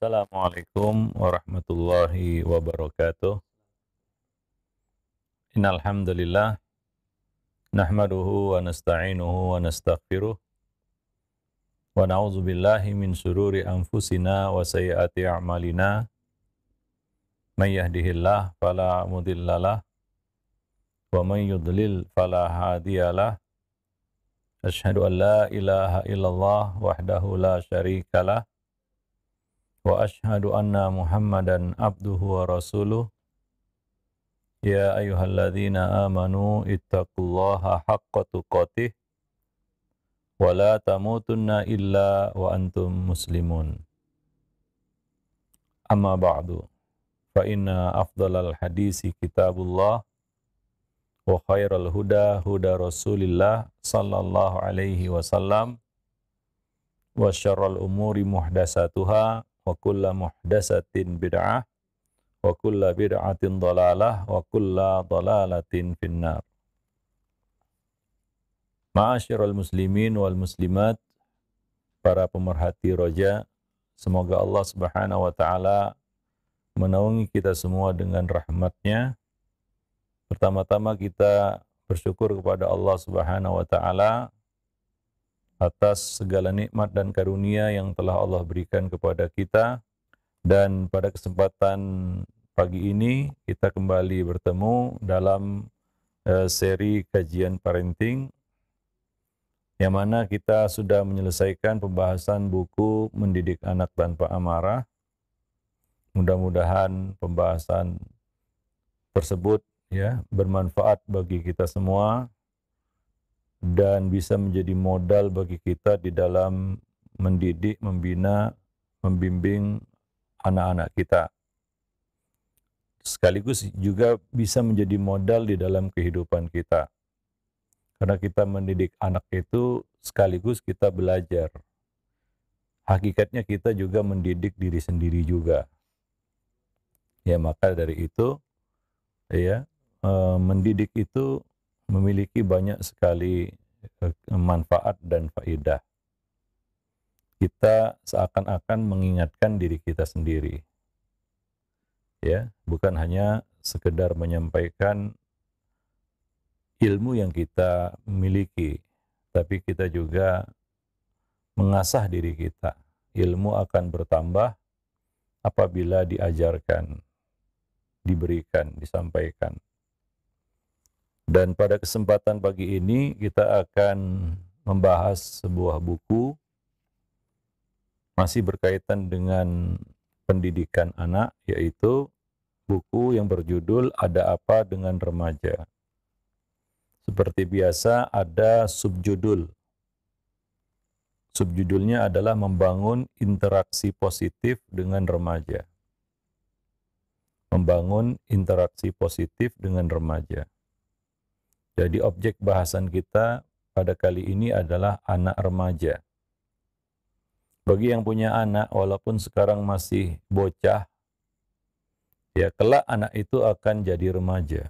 Assalamualaikum warahmatullahi wabarakatuh. Innal hamdalillah nahmaduhu wa nasta'inuhu wa nastaghfiruh wa na'udzu billahi min syururi anfusina wa sayyiati a'malina. May yahdihillahu fala mudhillalah wa may yudlil fala hadiyalah. Asyhadu an la ilaha illallah wahdahu la syarikalah wa asyhadu anna Muhammadan abduhu wa rasuluh. Ya ayyuhalladzina amanu ittaqullaha haqqa tuqatih wa la tamutunna illa wa antum muslimun. Amma ba'du, fa inna afdalal hadisi kitabullah wa khairal huda huda Rasulillah sallallahu alaihi wasallam wa syarrul umuri muhdasatuha wa kulla muhdasatin bid'ah wa kulla bid'atin dhalalah wa kulla dhalalatin finnar. Ma'asyiral muslimin wal muslimat, para pemerhati roja, semoga Allah Subhanahu wa taala menaungi kita semua dengan rahmat-Nya. Pertama-tama kita bersyukur kepada Allah Subhanahu wa taala atas segala nikmat dan karunia yang telah Allah berikan kepada kita. Dan pada kesempatan pagi ini kita kembali bertemu dalam seri kajian parenting, yang mana kita sudah menyelesaikan pembahasan buku Mendidik Anak Tanpa Amarah. Mudah-mudahan pembahasan tersebut bermanfaat bagi kita semua dan bisa menjadi modal bagi kita di dalam mendidik, membina, membimbing anak-anak kita. Sekaligus juga bisa menjadi modal di dalam kehidupan kita. Karena kita mendidik anak itu sekaligus kita belajar. Hakikatnya kita juga mendidik diri sendiri juga. Ya, maka dari itu mendidik itu memiliki banyak sekali manfaat dan faedah. Kita seakan-akan mengingatkan diri kita sendiri. Ya, bukan hanya sekedar menyampaikan ilmu yang kita miliki, tapi kita juga mengasah diri kita. Ilmu akan bertambah apabila diajarkan, diberikan, disampaikan. Dan pada kesempatan pagi ini kita akan membahas sebuah buku masih berkaitan dengan pendidikan anak, yaitu buku yang berjudul Ada Apa Dengan Remaja. Seperti biasa ada subjudul. Subjudulnya adalah membangun interaksi positif dengan remaja. Membangun interaksi positif dengan remaja. Jadi objek bahasan kita pada kali ini adalah anak remaja. Bagi yang punya anak, walaupun sekarang masih bocah, ya kelak anak itu akan jadi remaja.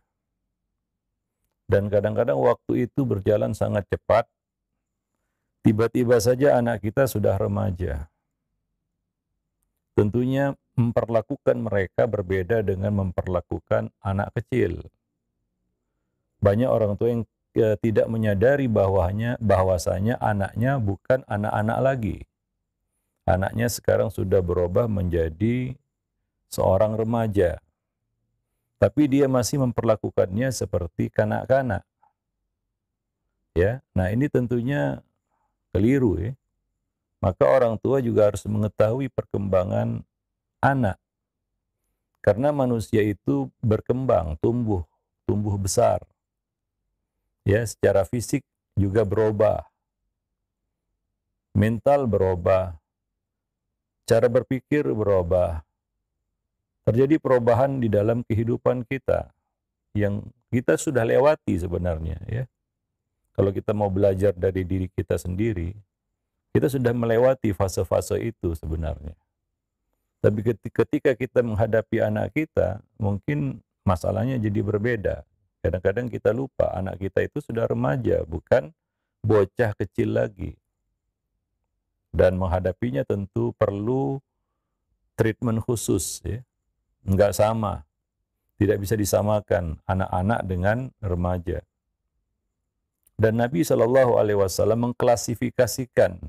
Dan kadang-kadang waktu itu berjalan sangat cepat. Tiba-tiba saja anak kita sudah remaja. Tentunya memperlakukan mereka berbeda dengan memperlakukan anak kecil. Banyak orang tua yang tidak menyadari bahwasanya anaknya bukan anak-anak lagi. Anaknya sekarang sudah berubah menjadi seorang remaja. Tapi dia masih memperlakukannya seperti kanak-kanak. Ya, nah ini tentunya keliru ya. Maka orang tua juga harus mengetahui perkembangan anak. Karena manusia itu berkembang, tumbuh besar. Ya, secara fisik juga berubah. Mental berubah. Cara berpikir berubah. Terjadi perubahan di dalam kehidupan kita yang kita sudah lewati sebenarnya ya. Kalau kita mau belajar dari diri kita sendiri, kita sudah melewati fase-fase itu sebenarnya. Tapi ketika kita menghadapi anak kita, mungkin masalahnya jadi berbeda. Kadang-kadang kita lupa anak kita itu sudah remaja, bukan bocah kecil lagi. Dan menghadapinya tentu perlu treatment khusus, ya. Enggak sama, tidak bisa disamakan anak-anak dengan remaja. Dan Nabi Shallallahu Alaihi Wasallam mengklasifikasikan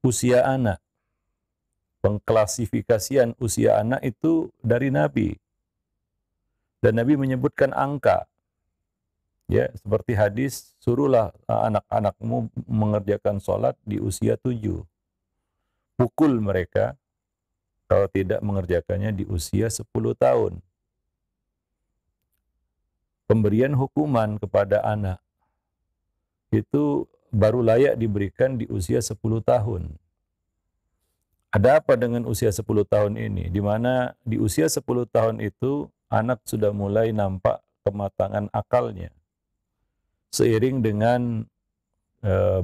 usia anak. Pengklasifikasian usia anak itu dari Nabi. Dan Nabi menyebutkan angka. Ya, seperti hadis, suruhlah anak-anakmu mengerjakan sholat di usia 7. Pukul mereka kalau tidak mengerjakannya di usia 10 tahun. Pemberian hukuman kepada anak itu baru layak diberikan di usia 10 tahun. Ada apa dengan usia 10 tahun ini? Di mana di usia 10 tahun itu anak sudah mulai nampak kematangan akalnya. Seiring dengan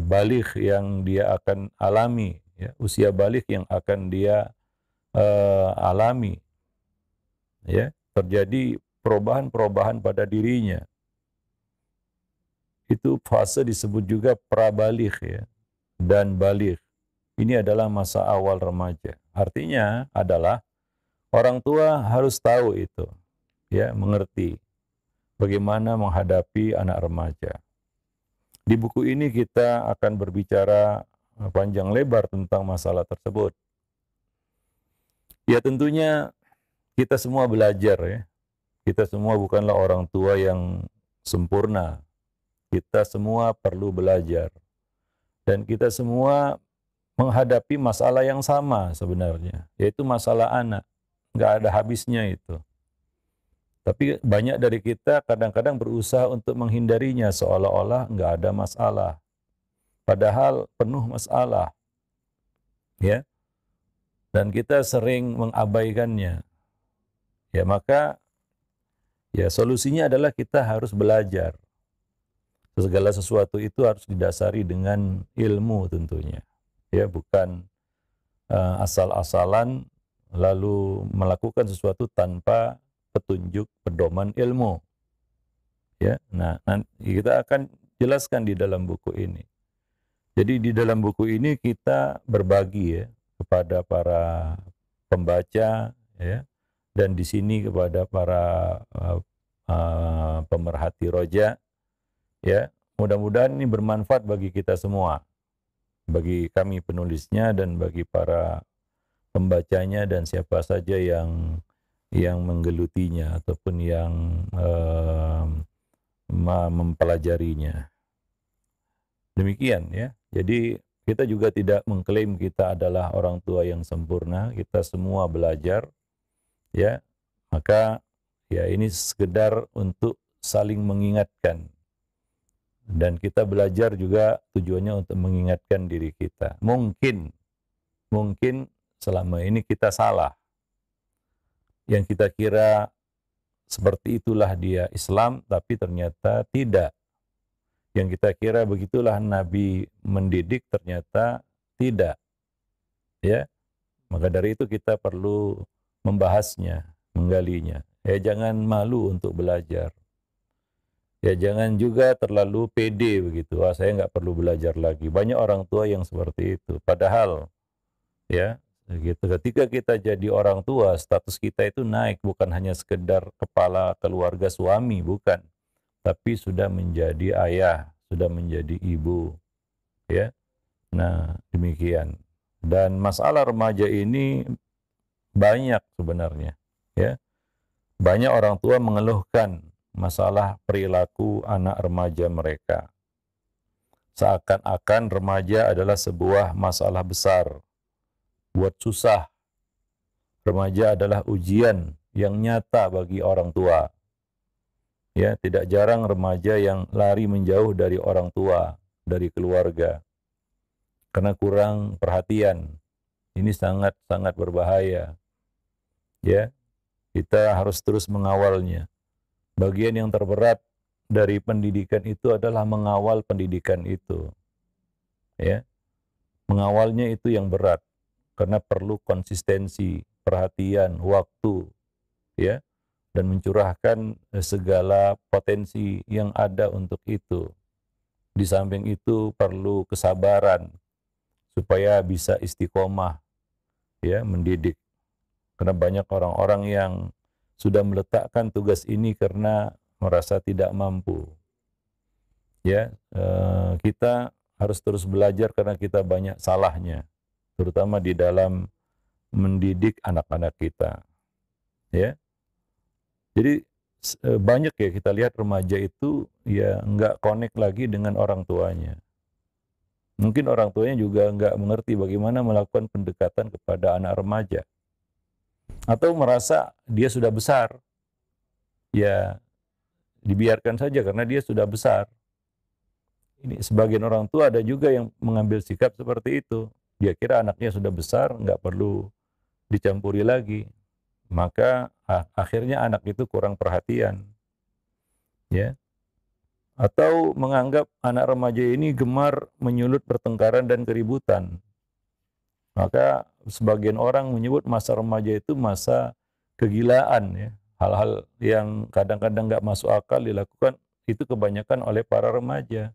balik yang dia akan alami, ya, usia balik yang akan dia alami, ya, terjadi perubahan-perubahan pada dirinya. Itu fase disebut juga prabalik, ya, dan balik. Ini adalah masa awal remaja. Artinya adalah orang tua harus tahu itu, ya, mengerti bagaimana menghadapi anak remaja. Di buku ini kita akan berbicara panjang lebar tentang masalah tersebut. Ya, tentunya kita semua belajar, ya. Kita semua bukanlah orang tua yang sempurna. Kita semua perlu belajar. Dan kita semua menghadapi masalah yang sama sebenarnya, yaitu masalah anak. Nggak ada habisnya itu. Tapi banyak dari kita kadang-kadang berusaha untuk menghindarinya seolah-olah nggak ada masalah. Padahal penuh masalah. Ya. Dan kita sering mengabaikannya. Ya, maka ya solusinya adalah kita harus belajar. Segala sesuatu itu harus didasari dengan ilmu tentunya. Ya, bukan asal-asalan lalu melakukan sesuatu tanpa petunjuk pedoman ilmu. Ya, nah nanti kita akan jelaskan di dalam buku ini. Jadi di dalam buku ini kita berbagi, ya, kepada para pembaca, ya, dan di sini kepada para pemerhati roja, ya. Mudah-mudahan ini bermanfaat bagi kita semua, bagi kami penulisnya dan bagi para pembacanya dan siapa saja yang menggelutinya ataupun yang mempelajarinya. Demikian, ya. Jadi kita juga tidak mengklaim kita adalah orang tua yang sempurna. Kita semua belajar, ya. Maka ya ini sekedar untuk saling mengingatkan. Dan kita belajar juga tujuannya untuk mengingatkan diri kita. Mungkin selama ini kita salah. Yang kita kira seperti itulah dia Islam, tapi ternyata tidak. Yang kita kira begitulah Nabi mendidik, ternyata tidak. Ya, maka dari itu kita perlu membahasnya, menggalinya. Ya, jangan malu untuk belajar. Ya, jangan juga terlalu pede begitu. Wah, saya nggak perlu belajar lagi. Banyak orang tua yang seperti itu. Padahal, ya, gitu. Ketika kita jadi orang tua, status kita itu naik, bukan hanya sekedar kepala keluarga suami, bukan. Tapi sudah menjadi ayah, sudah menjadi ibu, ya. Nah, demikian. Dan masalah remaja ini banyak sebenarnya, ya. Banyak orang tua mengeluhkan masalah perilaku anak remaja mereka. Seakan-akan remaja adalah sebuah masalah besar, buat susah. Remaja adalah ujian yang nyata bagi orang tua. Ya, tidak jarang remaja yang lari menjauh dari orang tua, dari keluarga, karena kurang perhatian. Ini sangat-sangat berbahaya. Ya, kita harus terus mengawalnya. Bagian yang terberat dari pendidikan itu adalah mengawal pendidikan itu. Ya, mengawalnya itu yang berat, karena perlu konsistensi, perhatian, waktu, ya, dan mencurahkan segala potensi yang ada untuk itu. Di samping itu perlu kesabaran supaya bisa istiqomah, ya, mendidik. Karena banyak orang-orang yang sudah meletakkan tugas ini karena merasa tidak mampu. Ya, kita harus terus belajar karena kita banyak salahnya, terutama di dalam mendidik anak-anak kita. Ya, jadi banyak ya kita lihat remaja itu ya nggak connect lagi dengan orang tuanya. Mungkin orang tuanya juga nggak mengerti bagaimana melakukan pendekatan kepada anak remaja. Atau merasa dia sudah besar, ya dibiarkan saja karena dia sudah besar. Ini sebagian orang tua ada juga yang mengambil sikap seperti itu. Dia kira anaknya sudah besar, nggak perlu dicampuri lagi. Maka akhirnya anak itu kurang perhatian. Ya. Atau menganggap anak remaja ini gemar menyulut pertengkaran dan keributan. Maka sebagian orang menyebut masa remaja itu masa kegilaan, ya. Hal-hal yang kadang-kadang nggak masuk akal dilakukan itu kebanyakan oleh para remaja.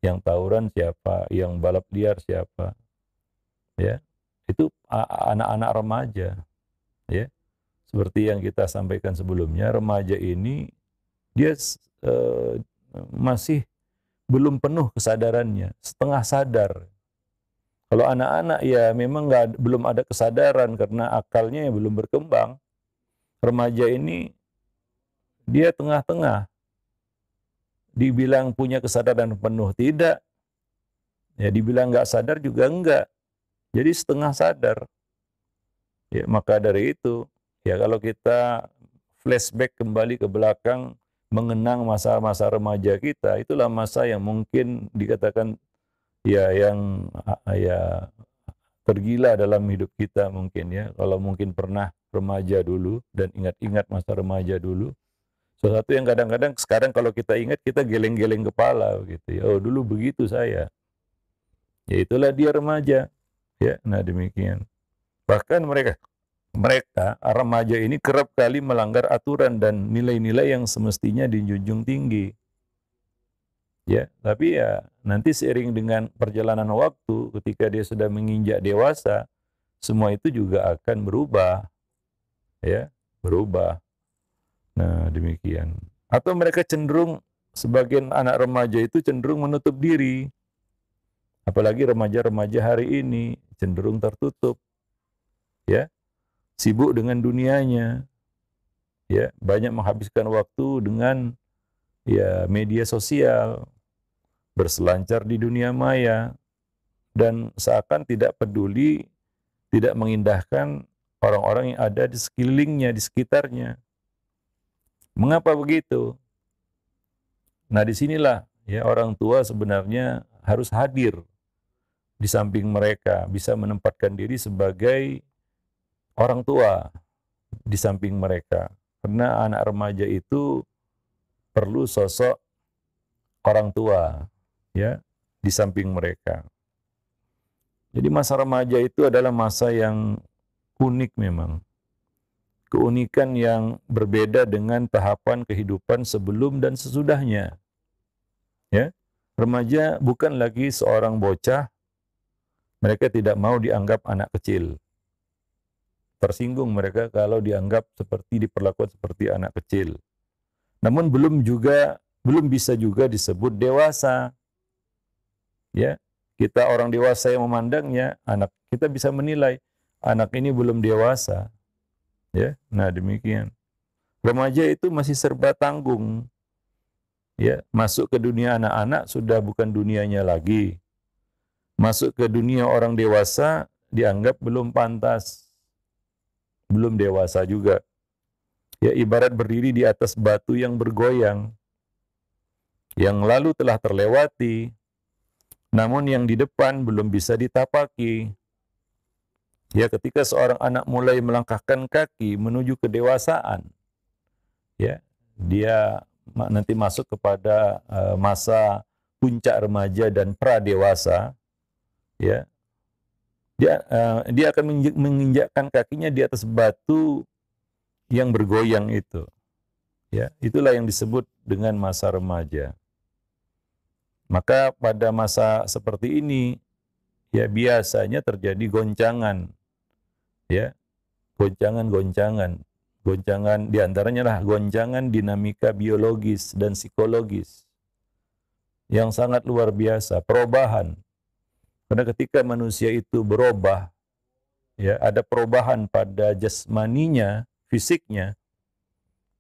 Yang tawuran siapa, yang balap liar siapa, ya. Itu anak-anak remaja, ya. Seperti yang kita sampaikan sebelumnya, remaja ini dia masih belum penuh kesadarannya, setengah sadar. Kalau anak-anak ya memang belum ada kesadaran karena akalnya yang belum berkembang. Remaja ini dia tengah-tengah. Dibilang punya kesadaran penuh tidak, ya dibilang nggak sadar juga enggak. Jadi setengah sadar. Ya, maka dari itu, ya kalau kita flashback kembali ke belakang, mengenang masa-masa remaja kita, itulah masa yang mungkin dikatakan ya yang ya tergila dalam hidup kita mungkin ya. Kalau mungkin pernah remaja dulu dan ingat-ingat masa remaja dulu, sesuatu yang kadang-kadang sekarang kalau kita ingat kita geleng-geleng kepala gitu ya. Oh, dulu begitu saya. Ya itulah dia remaja. Ya, nah demikian. Bahkan mereka remaja ini kerap kali melanggar aturan dan nilai-nilai yang semestinya dijunjung tinggi. Ya, tapi ya nanti seiring dengan perjalanan waktu ketika dia sudah menginjak dewasa, semua itu juga akan berubah, ya, berubah. Nah, demikian. Atau mereka cenderung sebagian anak remaja itu cenderung menutup diri. Apalagi remaja-remaja hari ini cenderung tertutup, ya, sibuk dengan dunianya, ya, banyak menghabiskan waktu dengan ya media sosial, berselancar di dunia maya dan seakan tidak peduli, tidak mengindahkan orang-orang yang ada di sekelilingnya, di sekitarnya. Mengapa begitu? Nah, disinilah ya orang tua sebenarnya harus hadir di samping mereka, bisa menempatkan diri sebagai orang tua di samping mereka. Karena anak remaja itu perlu sosok orang tua ya di samping mereka. Jadi masa remaja itu adalah masa yang unik memang. Keunikan yang berbeda dengan tahapan kehidupan sebelum dan sesudahnya. Ya. Remaja bukan lagi seorang bocah, mereka tidak mau dianggap anak kecil. Tersinggung mereka kalau dianggap diperlakukan seperti anak kecil. Namun belum bisa juga disebut dewasa. Ya, kita orang dewasa yang memandangnya, kita bisa menilai anak ini belum dewasa. Ya, nah demikian. Remaja itu masih serba tanggung. Ya, masuk ke dunia anak-anak sudah bukan dunianya lagi. Masuk ke dunia orang dewasa dianggap belum pantas. Belum dewasa juga. Ya, ibarat berdiri di atas batu yang bergoyang. Yang lalu telah terlewati, namun yang di depan belum bisa ditapaki. Ya, ketika seorang anak mulai melangkahkan kaki menuju kedewasaan, ya, dia nanti masuk kepada masa puncak remaja dan pradewasa, ya. Dia akan menginjakkan kakinya di atas batu yang bergoyang itu. Ya, itulah yang disebut dengan masa remaja. Maka pada masa seperti ini ya biasanya terjadi goncangan, ya, goncangan-goncangan. Goncangan diantaranya lah goncangan dinamika biologis dan psikologis yang sangat luar biasa, perubahan. Karena ketika manusia itu berubah, ya ada perubahan pada jasmaninya, fisiknya,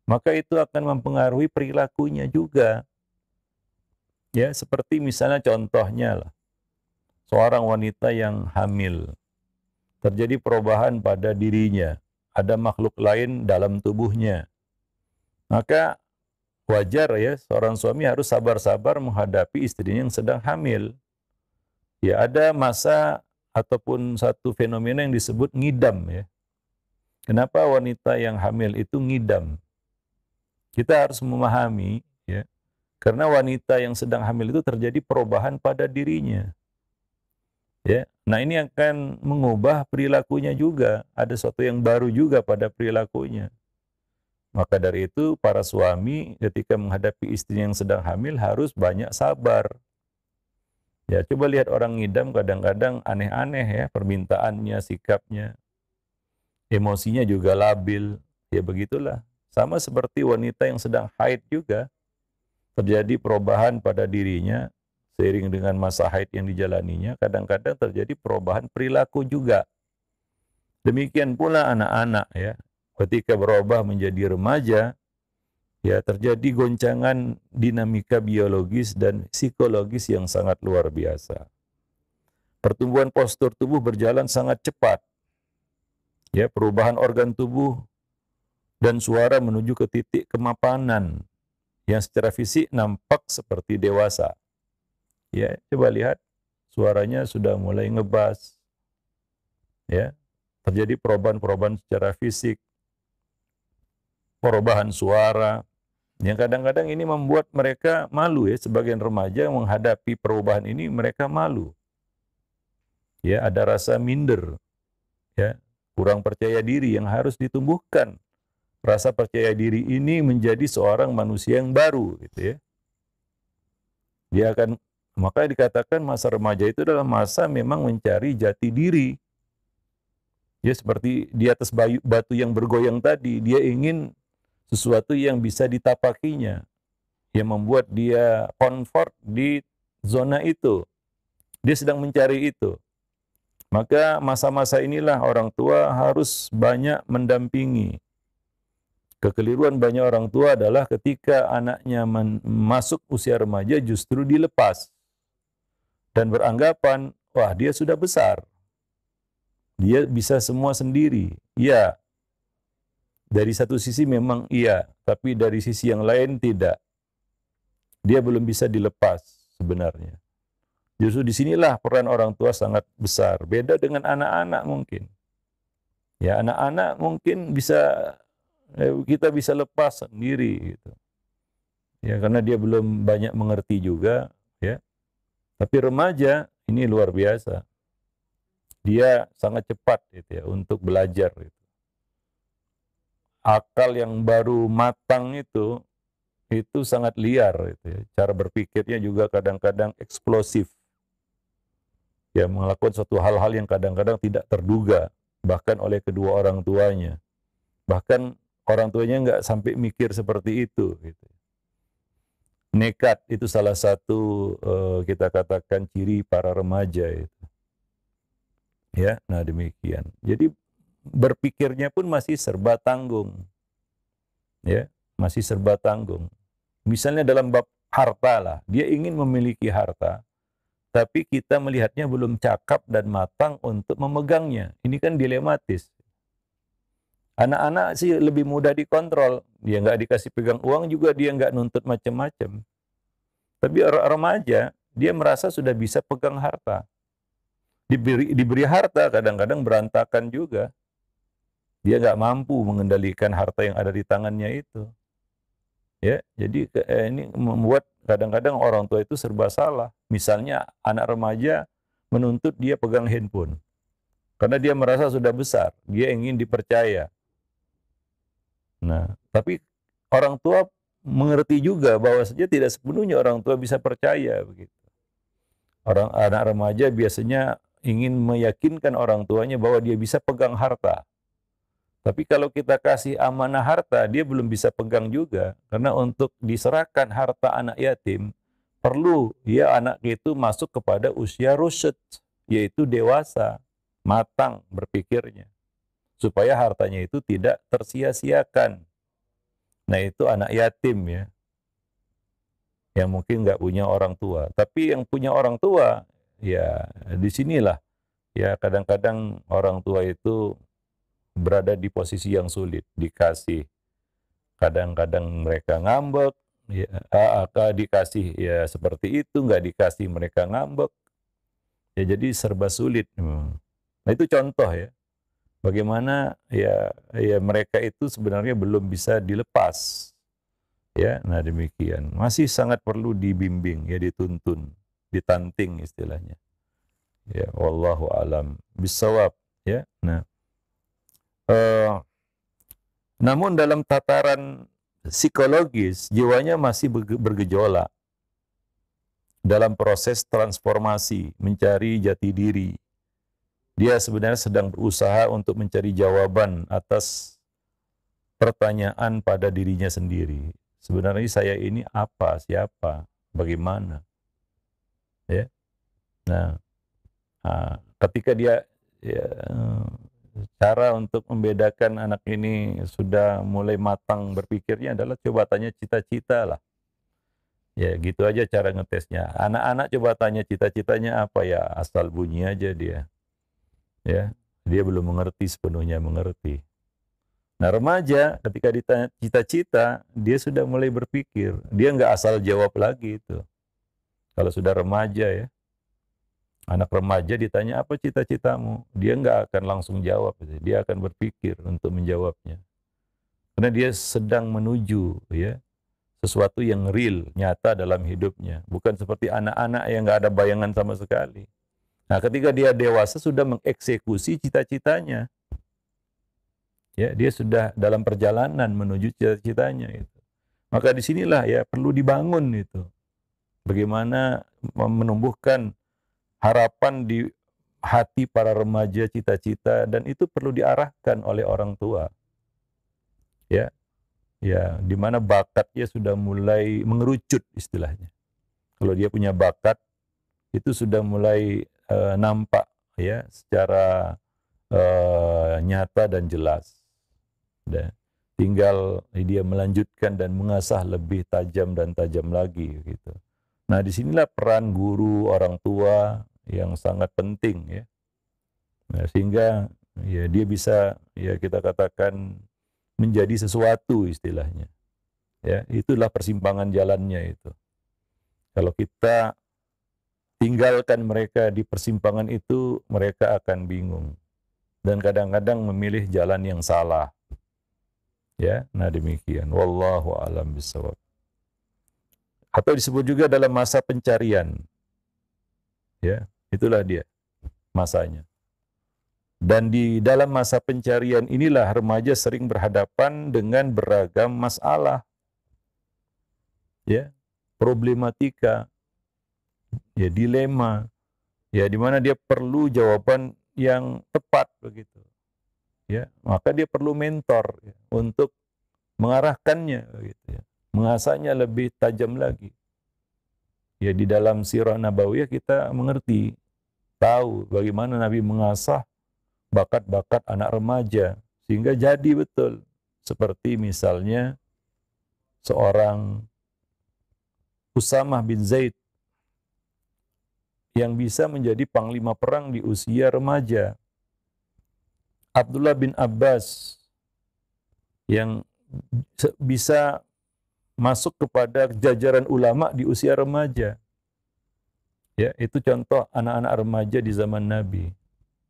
maka itu akan mempengaruhi perilakunya juga. Ya, seperti misalnya contohnya lah, seorang wanita yang hamil, terjadi perubahan pada dirinya, ada makhluk lain dalam tubuhnya. Maka wajar ya, seorang suami harus sabar-sabar menghadapi istrinya yang sedang hamil. Ya, ada masa ataupun satu fenomena yang disebut ngidam ya. Kenapa wanita yang hamil itu ngidam? Kita harus memahami ya, karena wanita yang sedang hamil itu terjadi perubahan pada dirinya. Ya. Nah, ini akan mengubah perilakunya juga, ada sesuatu yang baru juga pada perilakunya. Maka dari itu para suami ketika menghadapi istri yang sedang hamil harus banyak sabar. Ya, coba lihat orang ngidam kadang-kadang aneh-aneh ya permintaannya, sikapnya, emosinya juga labil. Ya begitulah. Sama seperti wanita yang sedang haid juga, terjadi perubahan pada dirinya seiring dengan masa haid yang dijalaninya, kadang-kadang terjadi perubahan perilaku juga. Demikian pula anak-anak ya, ketika berubah menjadi remaja, ya terjadi goncangan dinamika biologis dan psikologis yang sangat luar biasa. Pertumbuhan postur tubuh berjalan sangat cepat. Ya, perubahan organ tubuh dan suara menuju ke titik kemapanan yang secara fisik nampak seperti dewasa. Ya, coba lihat suaranya sudah mulai ngebas. Ya, terjadi perubahan-perubahan secara fisik, perubahan suara, yang kadang-kadang ini membuat mereka malu ya, sebagian remaja menghadapi perubahan ini mereka malu. Ya, ada rasa minder, ya, kurang percaya diri yang harus ditumbuhkan. Rasa percaya diri ini menjadi seorang manusia yang baru, gitu ya. Dia akan, maka dikatakan masa remaja itu adalah masa memang mencari jati diri. Ya, seperti di atas batu yang bergoyang tadi, dia ingin sesuatu yang bisa ditapakinya, yang membuat dia comfort di zona itu. Dia sedang mencari itu. Maka masa-masa inilah orang tua harus banyak mendampingi. Kekeliruan banyak orang tua adalah ketika anaknya masuk usia remaja justru dilepas. Dan beranggapan, wah dia sudah besar. Dia bisa semua sendiri. Ya, dari satu sisi memang iya, tapi dari sisi yang lain tidak. Dia belum bisa dilepas sebenarnya. Justru disinilah peran orang tua sangat besar. Beda dengan anak-anak mungkin. Ya, anak-anak mungkin bisa kita bisa lepas sendiri gitu. Ya, karena dia belum banyak mengerti juga, ya. Tapi remaja ini luar biasa. Dia sangat cepat gitu ya untuk belajar gitu. Akal yang baru matang itu sangat liar gitu ya. Cara berpikirnya juga kadang-kadang eksplosif. Ya, melakukan suatu hal-hal yang kadang-kadang tidak terduga bahkan oleh kedua orang tuanya. Bahkan orang tuanya nggak sampai mikir seperti itu gitu. Nekat itu salah satu kita katakan ciri para remaja itu. Ya, nah demikian. Jadi berpikirnya pun masih serba tanggung. Ya, masih serba tanggung. Misalnya dalam bab harta lah, dia ingin memiliki harta, tapi kita melihatnya belum cakap dan matang untuk memegangnya. Ini kan dilematis. Anak-anak sih lebih mudah dikontrol. Dia nggak dikasih pegang uang juga dia nggak nuntut macam-macam. Tapi remaja, dia merasa sudah bisa pegang harta. Diberi harta kadang-kadang berantakan juga. Dia nggak mampu mengendalikan harta yang ada di tangannya itu. Ya, jadi ini membuat kadang-kadang orang tua itu serba salah. Misalnya anak remaja menuntut dia pegang handphone. Karena dia merasa sudah besar, dia ingin dipercaya. Nah, tapi orang tua mengerti juga bahwa saja tidak sepenuhnya orang tua bisa percaya begitu. Anak remaja biasanya ingin meyakinkan orang tuanya bahwa dia bisa pegang harta. Tapi kalau kita kasih amanah harta, dia belum bisa pegang juga. Karena untuk diserahkan harta anak yatim, perlu ya anak itu masuk kepada usia rusyd, yaitu dewasa, matang berpikirnya. Supaya hartanya itu tidak tersia-siakan. Nah itu anak yatim ya, yang mungkin nggak punya orang tua. Tapi yang punya orang tua, ya disinilah ya kadang-kadang orang tua itu berada di posisi yang sulit, dikasih. Kadang-kadang mereka ngambek, ya, dikasih ya seperti itu, nggak dikasih mereka ngambek. Ya jadi serba sulit. Nah itu contoh ya, bagaimana ya mereka itu sebenarnya belum bisa dilepas. Ya, nah demikian. Masih sangat perlu dibimbing, ya dituntun, ditanting istilahnya. Ya, wallahu alam bisawab. Ya, nah. Namun dalam tataran psikologis, jiwanya masih bergejolak dalam proses transformasi, mencari jati diri. Dia sebenarnya sedang berusaha untuk mencari jawaban atas pertanyaan pada dirinya sendiri. Sebenarnya saya ini apa, siapa, bagaimana? Ya. Nah, ketika dia ya, cara untuk membedakan anak ini sudah mulai matang berpikirnya adalah coba tanya cita-cita lah. Ya gitu aja cara ngetesnya. Anak-anak coba tanya cita-citanya apa ya, asal bunyi aja dia. Ya, dia belum mengerti sepenuhnya mengerti. Nah remaja ketika ditanya cita-cita, dia sudah mulai berpikir. Dia nggak asal jawab lagi itu. Kalau sudah remaja ya. Anak remaja ditanya apa cita-citamu, dia nggak akan langsung jawab, dia akan berpikir untuk menjawabnya. Karena dia sedang menuju ya sesuatu yang real, nyata dalam hidupnya. Bukan seperti anak-anak yang nggak ada bayangan sama sekali. Nah ketika dia dewasa sudah mengeksekusi cita-citanya. Ya, dia sudah dalam perjalanan menuju cita-citanya itu. Maka disinilah ya perlu dibangun itu. Bagaimana menumbuhkan harapan di hati para remaja, cita-cita, dan itu perlu diarahkan oleh orang tua. Ya, ya, di mana bakatnya sudah mulai mengerucut istilahnya. Kalau dia punya bakat, itu sudah mulai nampak ya secara nyata dan jelas. Dan tinggal dia melanjutkan dan mengasah lebih tajam dan tajam lagi gitu. Nah, disinilah peran guru, orang tua yang sangat penting ya. Nah, sehingga ya dia bisa ya kita katakan menjadi sesuatu istilahnya. Ya, itulah persimpangan jalannya itu. Kalau kita tinggalkan mereka di persimpangan itu, mereka akan bingung dan kadang-kadang memilih jalan yang salah. Ya, nah demikian. Wallahu a'lam bishawab. Atau disebut juga dalam masa pencarian. Ya, itulah dia masanya. Dan di dalam masa pencarian inilah remaja sering berhadapan dengan beragam masalah. Ya, problematika, ya dilema, ya di mana dia perlu jawaban yang tepat begitu. Ya, maka dia perlu mentor ya, untuk mengarahkannya gitu ya. Mengasahnya lebih tajam lagi. Ya di dalam sirah nabawiyah kita mengerti, tahu bagaimana Nabi mengasah bakat-bakat anak remaja sehingga jadi betul. Seperti misalnya seorang Usamah bin Zaid yang bisa menjadi panglima perang di usia remaja. Abdullah bin Abbas yang bisa masuk kepada jajaran ulama di usia remaja. Ya, itu contoh anak-anak remaja di zaman Nabi.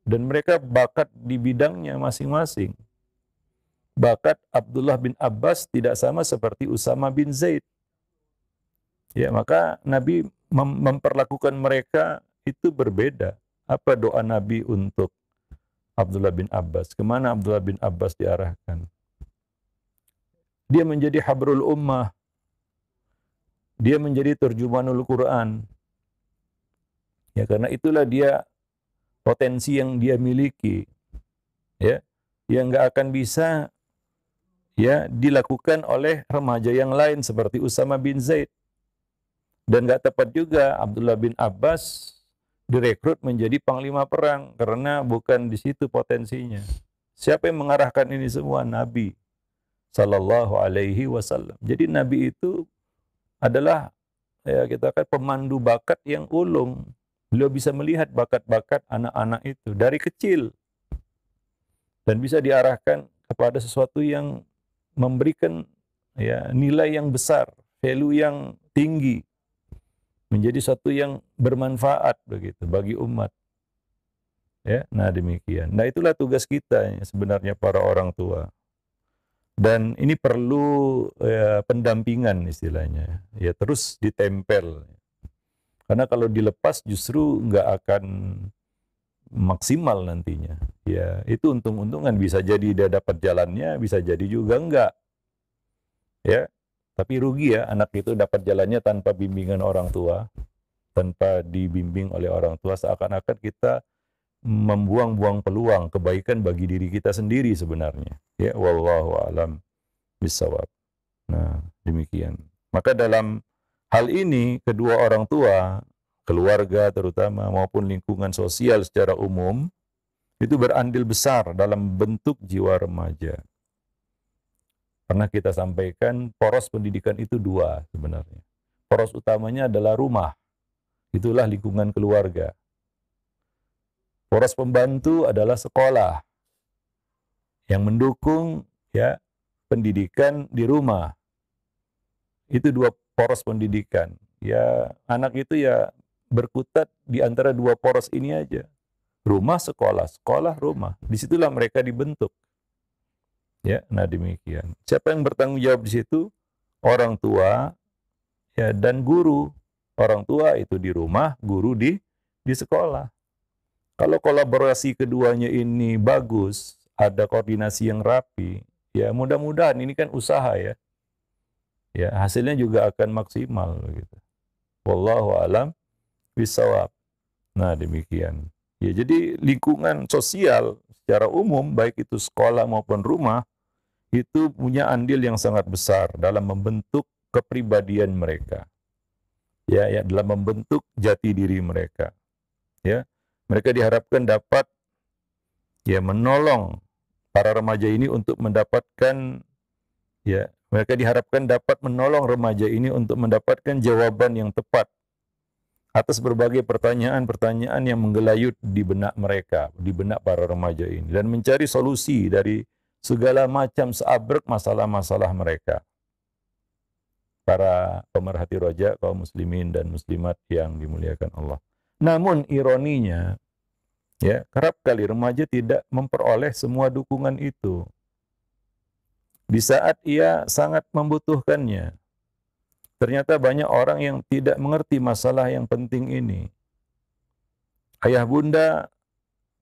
Dan mereka bakat di bidangnya masing-masing. Bakat Abdullah bin Abbas tidak sama seperti Usama bin Zaid. Ya, maka Nabi memperlakukan mereka itu berbeda. Apa doa Nabi untuk Abdullah bin Abbas? Kemana Abdullah bin Abbas diarahkan? Dia menjadi habrul ummah. Dia menjadi terjemahanul Quran. Ya, karena itulah dia potensi yang dia miliki. Ya. yang nggak akan bisa ya dilakukan oleh remaja yang lain seperti Usama bin Zaid. Dan nggak tepat juga Abdullah bin Abbas direkrut menjadi panglima perang karena bukan di situ potensinya. Siapa yang mengarahkan ini semua? Nabi Sallallahu Alaihi Wasallam. Jadi Nabi itu adalah ya kita katakan pemandu bakat yang ulung. Beliau bisa melihat bakat-bakat anak-anak itu dari kecil dan bisa diarahkan kepada sesuatu yang memberikan ya nilai yang besar, value yang tinggi, menjadi sesuatu yang bermanfaat begitu bagi umat. Ya, nah demikian. Nah itulah tugas kita ya, sebenarnya para orang tua. Dan ini perlu ya, pendampingan istilahnya, ya terus ditempel. Karena kalau dilepas justru nggak akan maksimal nantinya. Ya itu untung-untungan, bisa jadi dia dapat jalannya, bisa jadi juga enggak. Ya, tapi rugi ya anak itu dapat jalannya tanpa bimbingan orang tua, tanpa dibimbing oleh orang tua, seakan-akan kita membuang-buang peluang kebaikan bagi diri kita sendiri sebenarnya. Ya, wallahu alam bisawab. Nah, demikian. Maka dalam hal ini kedua orang tua, keluarga terutama maupun lingkungan sosial secara umum itu berandil besar dalam bentuk jiwa remaja. Pernah kita sampaikan poros pendidikan itu dua sebenarnya. Poros utamanya adalah rumah. Itulah lingkungan keluarga. Poros pembantu adalah sekolah yang mendukung ya pendidikan di rumah. Itu dua poros pendidikan. Ya, anak itu ya berkutat di antara dua poros ini aja. Rumah, sekolah, sekolah, rumah. Disitulah mereka dibentuk. Ya, nah demikian. Siapa yang bertanggung jawab di situ? Orang tua ya dan guru. Orang tua itu di rumah, guru di sekolah. Kalau kolaborasi keduanya ini bagus, ada koordinasi yang rapi, ya mudah-mudahan ini kan usaha ya. Ya, hasilnya juga akan maksimal gitu. Wallahu alam bisawab. Nah, demikian. Ya, jadi lingkungan sosial secara umum baik itu sekolah maupun rumah itu punya andil yang sangat besar dalam membentuk kepribadian mereka. Ya, ya dalam membentuk jati diri mereka. Ya. Mereka diharapkan dapat ya menolong para remaja ini untuk mendapatkan ya mereka diharapkan dapat menolong remaja ini untuk mendapatkan jawaban yang tepat atas berbagai pertanyaan-pertanyaan yang menggelayut di benak mereka, di benak para remaja ini dan mencari solusi dari segala macam seabrek masalah-masalah mereka. Para pemerhati roja kaum muslimin dan muslimat yang dimuliakan Allah. Namun ironinya, ya kerap kali remaja tidak memperoleh semua dukungan itu. Di saat ia sangat membutuhkannya, ternyata banyak orang yang tidak mengerti masalah yang penting ini. Ayah bunda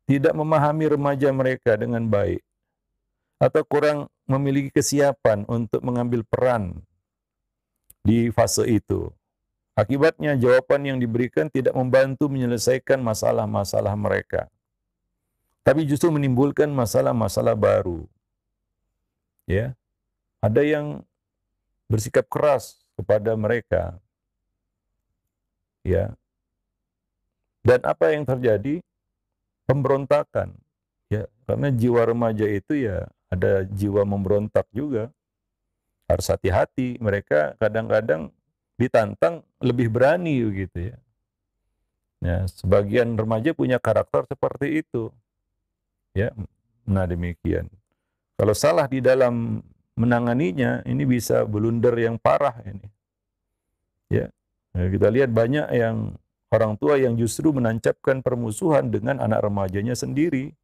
tidak memahami remaja mereka dengan baik, atau kurang memiliki kesiapan untuk mengambil peran di fase itu. Akibatnya jawaban yang diberikan tidak membantu menyelesaikan masalah-masalah mereka, tapi justru menimbulkan masalah-masalah baru. Ya, ada yang bersikap keras kepada mereka. Ya, dan apa yang terjadi? Pemberontakan. Ya, karena jiwa remaja itu ya ada jiwa memberontak juga. Harus hati-hati. Mereka kadang-kadang ditantang lebih berani begitu ya. Ya, sebagian remaja punya karakter seperti itu. Ya, nah demikian. Kalau salah di dalam menanganinya, ini bisa blunder yang parah ini. Ya, kita lihat banyak yang orang tua yang justru menancapkan permusuhan dengan anak remajanya sendiri,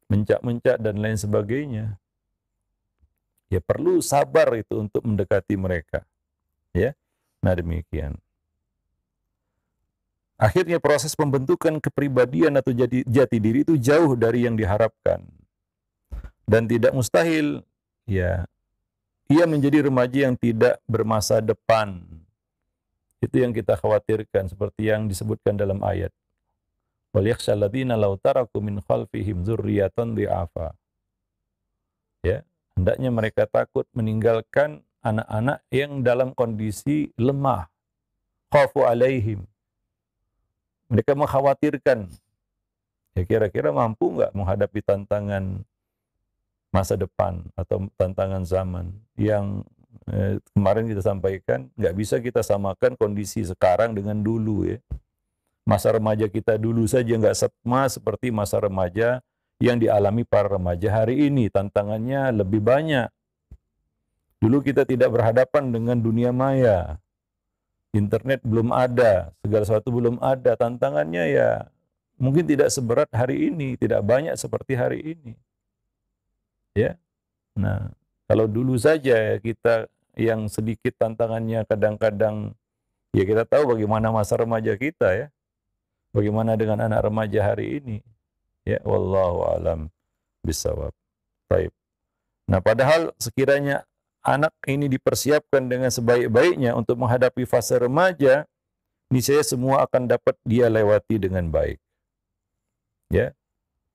mencak-mencak dan lain sebagainya. Ya perlu sabar itu untuk mendekati mereka. Ya, nah demikian. Akhirnya proses pembentukan kepribadian atau jati diri itu jauh dari yang diharapkan. Dan tidak mustahil, ya, ia menjadi remaja yang tidak bermasa depan. Itu yang kita khawatirkan, seperti yang disebutkan dalam ayat. وَلْيَخْشَى الَّذِينَ لَوْ تَرَكُوا مِنْ خَلْفِهِمْ ذُرِّيَّةً ضِعَافًا Ya, hendaknya mereka takut meninggalkan anak-anak yang dalam kondisi lemah. Khafu alaihim. Mereka mengkhawatirkan. Ya kira-kira mampu nggak menghadapi tantangan masa depan atau tantangan zaman yang kemarin kita sampaikan, nggak bisa kita samakan kondisi sekarang dengan dulu ya. Masa remaja kita dulu saja nggak sama seperti masa remaja yang dialami para remaja hari ini. Tantangannya lebih banyak. Dulu kita tidak berhadapan dengan dunia maya. Internet belum ada, segala sesuatu belum ada. Tantangannya ya mungkin tidak seberat hari ini, tidak banyak seperti hari ini. Ya. Nah, kalau dulu saja kita yang sedikit tantangannya kadang-kadang ya kita tahu bagaimana masa remaja kita ya. Bagaimana dengan anak remaja hari ini? Ya, wallahu alam bisawab. Baik. Nah, padahal sekiranya anak ini dipersiapkan dengan sebaik-baiknya untuk menghadapi fase remaja, niscaya semua akan dapat dia lewati dengan baik. Ya.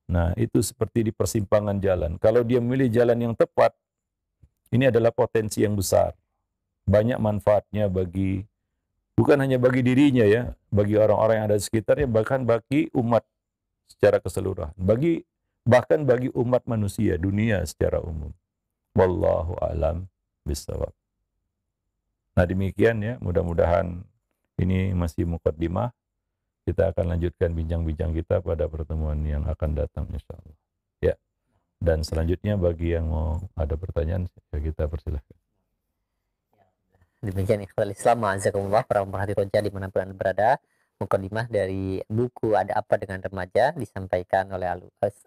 Nah, itu seperti di persimpangan jalan. Kalau dia memilih jalan yang tepat, ini adalah potensi yang besar. Banyak manfaatnya bagi, bukan hanya bagi dirinya ya, bagi orang-orang yang ada di sekitarnya, bahkan bagi umat secara keseluruhan. Bahkan bagi umat manusia, dunia secara umum. Wallahu alam bisawab. Nah demikian ya, mudah-mudahan ini masih muqaddimah. Kita akan lanjutkan bincang-bincang kita pada pertemuan yang akan datang insyaallah. Ya. Dan selanjutnya bagi yang mau ada pertanyaan, ya kita persilahkan. Demikian ikhwal Islam, ma'azakumullah, para pemerhati roja dimanapun Anda berada. Mukadimah dari buku Ada Apa Dengan Remaja disampaikan oleh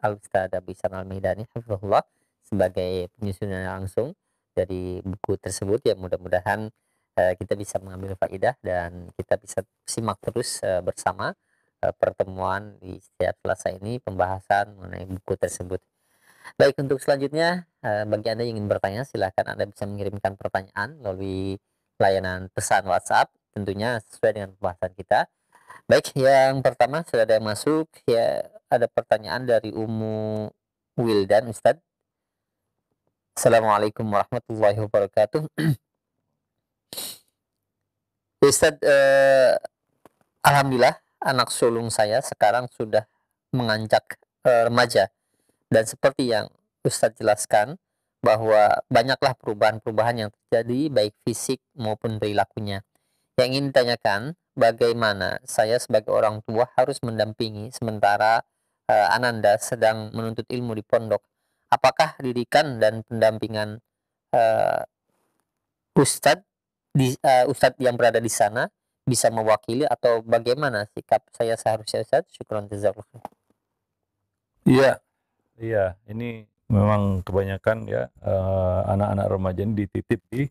Al-Ustadz Abu Ihsan Al-Maidani hafizahullah sebagai penyusunan langsung dari buku tersebut. Ya mudah-mudahan kita bisa mengambil faedah dan kita bisa simak terus bersama pertemuan di setiap Selasa ini pembahasan mengenai buku tersebut. Baik, untuk selanjutnya bagi Anda yang ingin bertanya silahkan Anda bisa mengirimkan pertanyaan melalui layanan pesan WhatsApp tentunya sesuai dengan pembahasan kita. Baik, yang pertama sudah ada yang masuk ya, ada pertanyaan dari Ummu Wildan. Ustadz, Assalamualaikum warahmatullahi wabarakatuh. Ustadz, alhamdulillah anak sulung saya sekarang sudah menganjak remaja dan seperti yang Ustadz jelaskan bahwa banyaklah perubahan-perubahan yang terjadi baik fisik maupun perilakunya. Yang ingin ditanyakan, bagaimana saya sebagai orang tua harus mendampingi sementara Ananda sedang menuntut ilmu di pondok? Apakah didikan dan pendampingan uh, Ustadz yang berada di sana bisa mewakili atau bagaimana sikap saya seharusnya, Ustadz? Syukron jazakallahu. Iya, iya, ini memang kebanyakan ya anak-anak remaja ini dititip di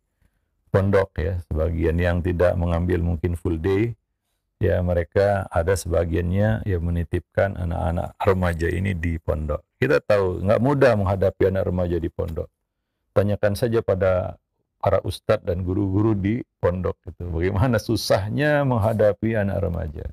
pondok ya. Sebagian yang tidak mengambil mungkin full day, ya mereka ada sebagiannya yang menitipkan anak-anak remaja ini di pondok. Kita tahu nggak mudah menghadapi anak remaja di pondok. Tanyakan saja pada para ustadz dan guru-guru di pondok itu, bagaimana susahnya menghadapi anak remaja.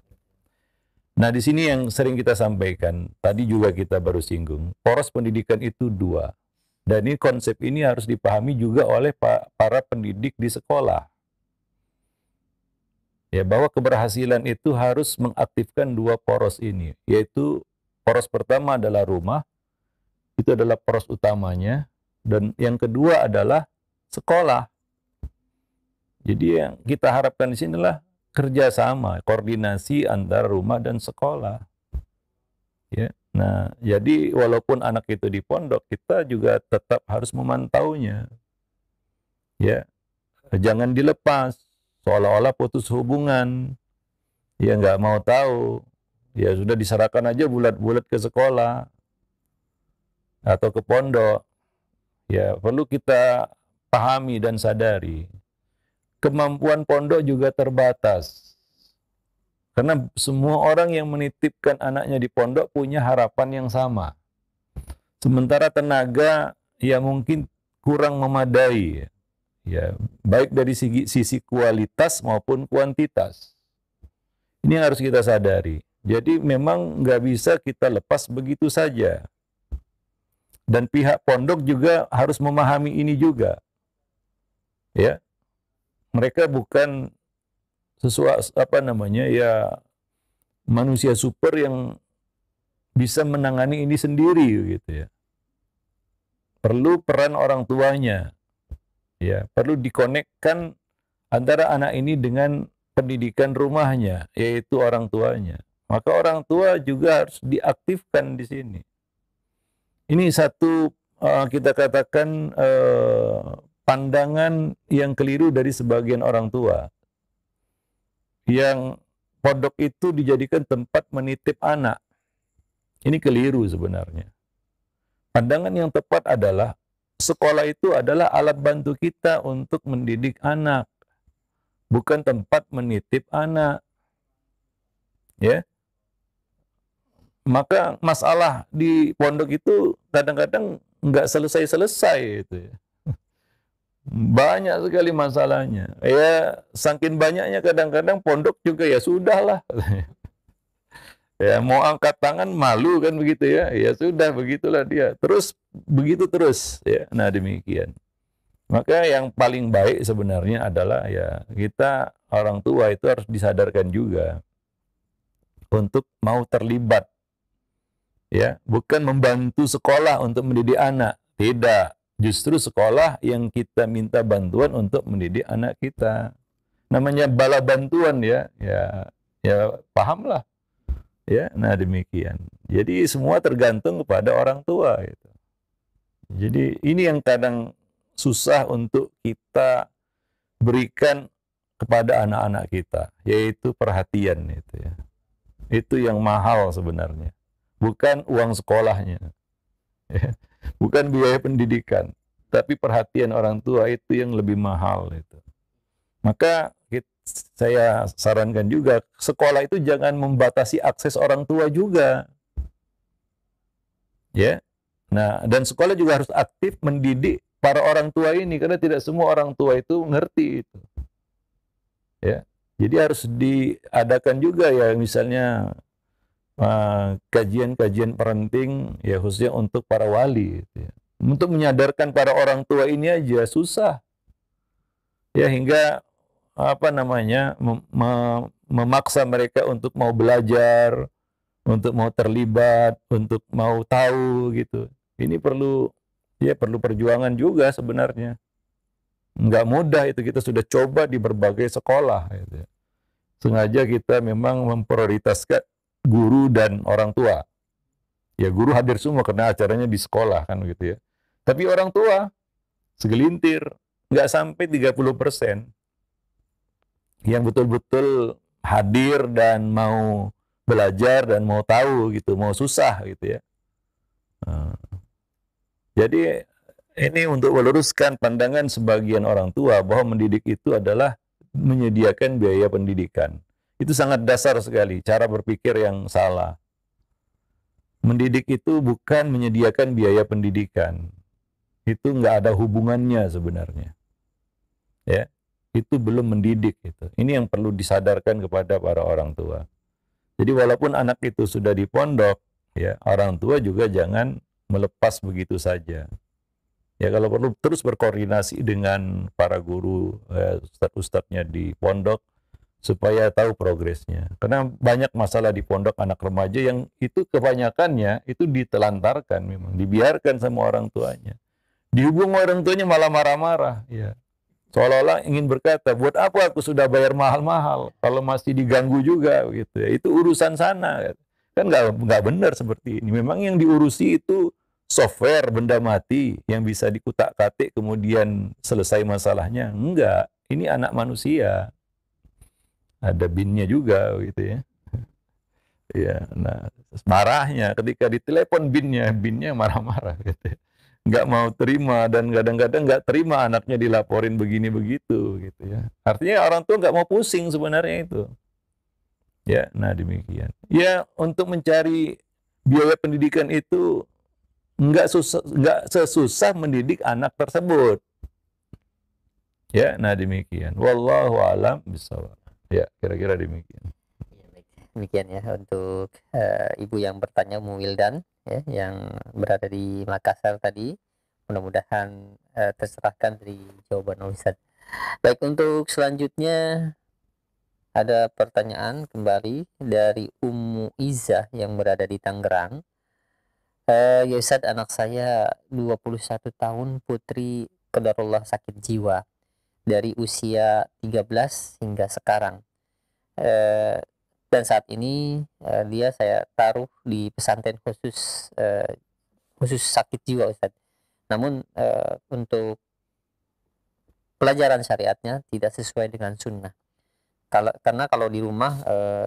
Nah di sini yang sering kita sampaikan, tadi juga kita baru singgung, poros pendidikan itu dua. Dan ini konsep ini harus dipahami juga oleh para pendidik di sekolah. Ya, bahwa keberhasilan itu harus mengaktifkan dua poros ini, yaitu poros pertama adalah rumah, itu adalah poros utamanya, dan yang kedua adalah sekolah. Jadi yang kita harapkan di sinilah kerjasama, koordinasi antara rumah dan sekolah. Ya, nah jadi walaupun anak itu di pondok, kita juga tetap harus memantaunya. Ya, jangan dilepas seolah-olah putus hubungan. Ya nggak mau tahu. Ya sudah diserahkan aja bulat-bulat ke sekolah atau ke pondok. Ya perlu kita pahami dan sadari. Kemampuan pondok juga terbatas. Karena semua orang yang menitipkan anaknya di pondok punya harapan yang sama. Sementara tenaga ya mungkin kurang memadai. Ya, baik dari sisi kualitas maupun kuantitas. Ini yang harus kita sadari. Jadi memang nggak bisa kita lepas begitu saja. Dan pihak pondok juga harus memahami ini juga. Ya, mereka bukan sesuatu manusia super yang bisa menangani ini sendiri gitu ya. Perlu peran orang tuanya. Ya, perlu dikonekkan antara anak ini dengan pendidikan rumahnya, yaitu orang tuanya. Maka orang tua juga harus diaktifkan di sini. Ini satu kita katakan pandangan yang keliru dari sebagian orang tua. Yang pondok itu dijadikan tempat menitip anak. Ini keliru sebenarnya. Pandangan yang tepat adalah sekolah itu adalah alat bantu kita untuk mendidik anak, bukan tempat menitip anak. Ya. Maka masalah di pondok itu kadang-kadang nggak selesai-selesai itu ya. Banyak sekali masalahnya. Ya, saking banyaknya kadang-kadang pondok juga ya sudahlah. Ya, mau angkat tangan malu kan begitu ya. Ya sudah, begitulah dia. Terus begitu terus ya. Nah, demikian. Maka yang paling baik sebenarnya adalah ya kita orang tua itu harus disadarkan juga untuk mau terlibat. Ya, bukan membantu sekolah untuk mendidik anak. Tidak. Justru sekolah yang kita minta bantuan untuk mendidik anak kita. Namanya bala bantuan ya. Ya pahamlah. Ya, nah demikian. Jadi semua tergantung kepada orang tua gitu. Jadi ini yang kadang susah untuk kita berikan kepada anak-anak kita, yaitu perhatian itu ya. Itu yang mahal sebenarnya. Bukan uang sekolahnya, ya. Bukan biaya pendidikan, tapi perhatian orang tua itu yang lebih mahal itu. Maka saya sarankan juga, sekolah itu jangan membatasi akses orang tua juga. Ya. Nah, dan sekolah juga harus aktif mendidik para orang tua ini, karena tidak semua orang tua itu ngerti itu. Ya. Jadi harus diadakan juga ya, misalnya kajian-kajian parenting ya khususnya untuk para wali gitu ya. Untuk menyadarkan para orang tua ini aja susah ya, hingga memaksa mereka untuk mau belajar, untuk mau terlibat, untuk mau tahu gitu. Ini perlu perjuangan juga sebenarnya. Nggak mudah itu, kita sudah coba di berbagai sekolah gitu ya. Sengaja kita memang memprioritaskan guru dan orang tua. Ya guru hadir semua karena acaranya di sekolah kan gitu ya. Tapi orang tua segelintir, nggak sampai 30% yang betul-betul hadir dan mau belajar dan mau tahu gitu, mau susah gitu ya. Jadi ini untuk meluruskan pandangan sebagian orang tua bahwa mendidik itu adalah menyediakan biaya pendidikan. Itu sangat dasar sekali, cara berpikir yang salah. Mendidik itu bukan menyediakan biaya pendidikan. Itu nggak ada hubungannya sebenarnya. Ya, itu belum mendidik itu. Ini yang perlu disadarkan kepada para orang tua. Jadi walaupun anak itu sudah di pondok, ya, orang tua juga jangan melepas begitu saja. Ya, kalau perlu terus berkoordinasi dengan para guru, ustadz-ustadznya di pondok, supaya tahu progresnya. Karena banyak masalah di pondok anak remaja yang itu kebanyakannya itu ditelantarkan memang, dibiarkan sama orang tuanya. Dihubung orang tuanya malah marah-marah, ya. Seolah-olah ingin berkata, buat apa aku sudah bayar mahal-mahal kalau masih diganggu juga gitu ya. Itu urusan sana. Kan nggak benar seperti ini. Memang yang diurusi itu software benda mati yang bisa dikutak-katik kemudian selesai masalahnya. Enggak, ini anak manusia. Ada binnya juga gitu ya. Ya, nah marahnya ketika ditelepon binnya marah-marah gitu ya. Nggak mau terima dan kadang-kadang nggak terima anaknya dilaporin begini begitu gitu ya. Artinya orang tua nggak mau pusing sebenarnya itu. Ya, nah demikian. Ya, untuk mencari biaya pendidikan itu nggak sesusah mendidik anak tersebut. Ya, nah demikian. Wallahu a'lam bishawab. Ya, kira-kira demikian. Demikian ya untuk ibu yang bertanya, Mu Wildan, ya yang berada di Makassar tadi. Mudah-mudahan tercerahkan dari jawaban Ustaz. Baik, untuk selanjutnya ada pertanyaan kembali dari Ummu Izzah yang berada di Tangerang. Ya Ustaz, anak saya 21 tahun, putri qadarullah sakit jiwa dari usia 13 hingga sekarang. Eh, dan saat ini dia saya taruh di pesantren khusus sakit jiwa Ustaz. Namun untuk pelajaran syariatnya tidak sesuai dengan sunnah. Karena kalau di rumah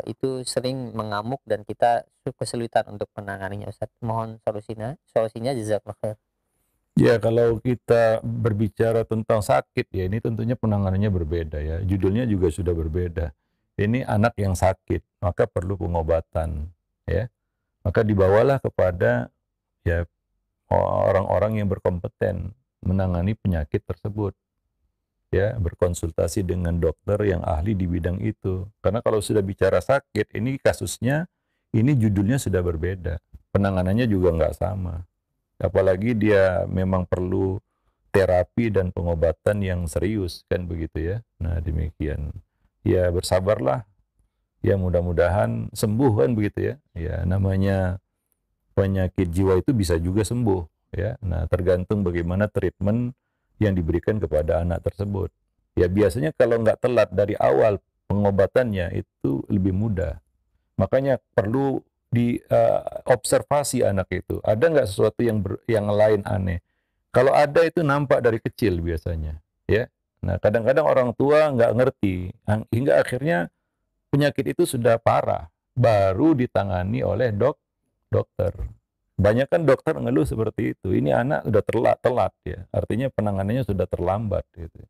itu sering mengamuk dan kita kesulitan untuk menanganinya Ustaz. Mohon solusinya jazakallahu khair. Ya, kalau kita berbicara tentang sakit ya, ini tentunya penanganannya berbeda ya. Judulnya juga sudah berbeda. Ini anak yang sakit, maka perlu pengobatan ya. Maka dibawalah kepada ya orang-orang yang berkompeten menangani penyakit tersebut. Ya, berkonsultasi dengan dokter yang ahli di bidang itu. Karena kalau sudah bicara sakit, ini kasusnya, ini judulnya sudah berbeda. Penanganannya juga nggak sama. Apalagi dia memang perlu terapi dan pengobatan yang serius, kan begitu ya. Nah, demikian. Ya, bersabarlah. Ya, mudah-mudahan sembuh, kan begitu ya. Ya, namanya penyakit jiwa itu bisa juga sembuh, ya. Nah, tergantung bagaimana treatment yang diberikan kepada anak tersebut. Ya, biasanya kalau nggak telat dari awal pengobatannya itu lebih mudah. Makanya perlu diobservasi anak itu. Ada nggak sesuatu yang lain aneh? Kalau ada itu nampak dari kecil biasanya, ya. Nah, kadang-kadang orang tua nggak ngerti, hingga akhirnya penyakit itu sudah parah, baru ditangani oleh dokter. Banyak kan dokter ngeluh seperti itu. Ini anak sudah telat ya. Artinya penanganannya sudah terlambat gitu.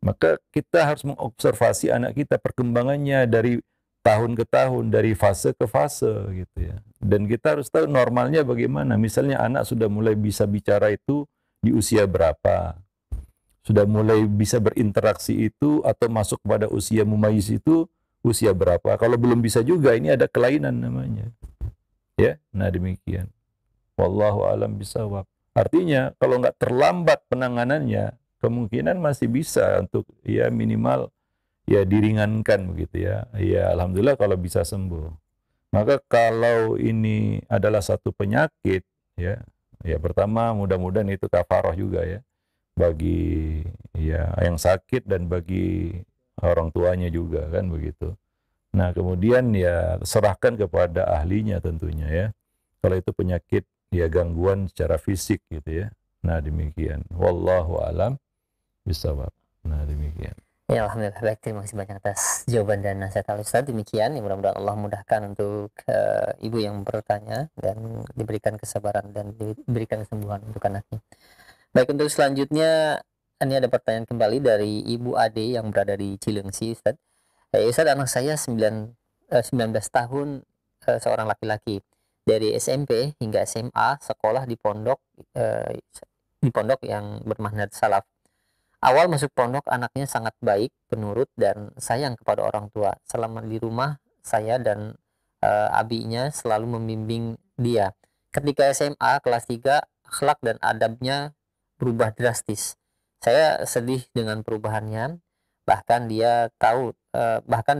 Maka kita harus mengobservasi anak kita perkembangannya dari tahun ke tahun, dari fase ke fase gitu ya. Dan kita harus tahu normalnya bagaimana. Misalnya anak sudah mulai bisa bicara itu di usia berapa? Sudah mulai bisa berinteraksi itu atau masuk pada usia mumayyiz itu usia berapa? Kalau belum bisa juga ini ada kelainan namanya. Ya, nah demikian. Wallahu alam bisawab. Artinya kalau nggak terlambat penanganannya, kemungkinan masih bisa untuk ya minimal ya diringankan begitu ya. Ya alhamdulillah kalau bisa sembuh. Maka kalau ini adalah satu penyakit ya, ya pertama mudah-mudahan itu kafarah juga ya bagi ya yang sakit dan bagi orang tuanya juga kan begitu. Nah, kemudian ya serahkan kepada ahlinya tentunya ya. Kalau itu penyakit ya gangguan secara fisik gitu ya. Nah, demikian. Wallahu alam bisawab. Nah, demikian. Ya, alhamdulillah. Baik, terima kasih banyak atas jawaban dan nasihat Ustaz. Demikian, ya mudah-mudahan Allah mudahkan untuk ibu yang bertanya dan diberikan kesabaran dan diberikan kesembuhan untuk anaknya. Baik, untuk selanjutnya ini ada pertanyaan kembali dari Ibu Ade yang berada di Cilengsi, Ustaz. Ustaz, anak saya 19 tahun, seorang laki-laki. Dari SMP hingga SMA sekolah di pondok yang bermanhaj salaf. Awal masuk pondok anaknya sangat baik, penurut dan sayang kepada orang tua. Selama di rumah saya dan abinya selalu membimbing dia. Ketika SMA kelas 3 akhlak dan adabnya berubah drastis. Saya sedih dengan perubahannya. Bahkan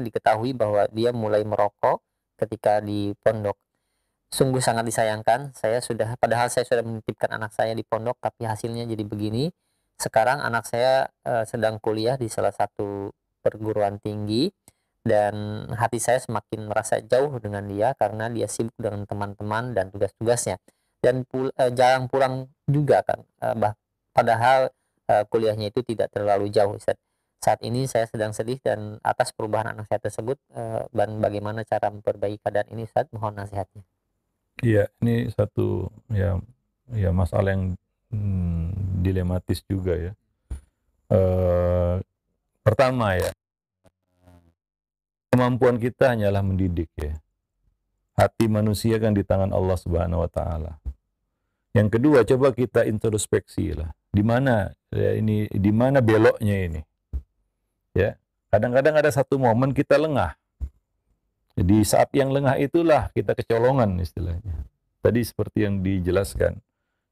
diketahui bahwa dia mulai merokok ketika di pondok. Sungguh sangat disayangkan. Padahal saya sudah menitipkan anak saya di pondok, tapi hasilnya jadi begini. Sekarang anak saya sedang kuliah di salah satu perguruan tinggi dan hati saya semakin merasa jauh dengan dia karena dia sibuk dengan teman-teman dan tugas-tugasnya dan jarang pulang juga kan. Padahal kuliahnya itu tidak terlalu jauh, Ustaz. Saat ini saya sedang sedih dan atas perubahan anak saya tersebut dan bagaimana cara memperbaiki keadaan ini, Ustaz, mohon nasihatnya. Iya, ini satu ya masalah yang dilematis juga ya. Pertama ya, kemampuan kita hanyalah mendidik ya. Hati manusia kan di tangan Allah Subhanahu wa taala. Yang kedua, coba kita introspeksi lah. Di mana ya ini, di mana beloknya ini? Ya. Kadang-kadang ada satu momen kita lengah. Jadi saat yang lengah itulah kita kecolongan istilahnya. Tadi seperti yang dijelaskan,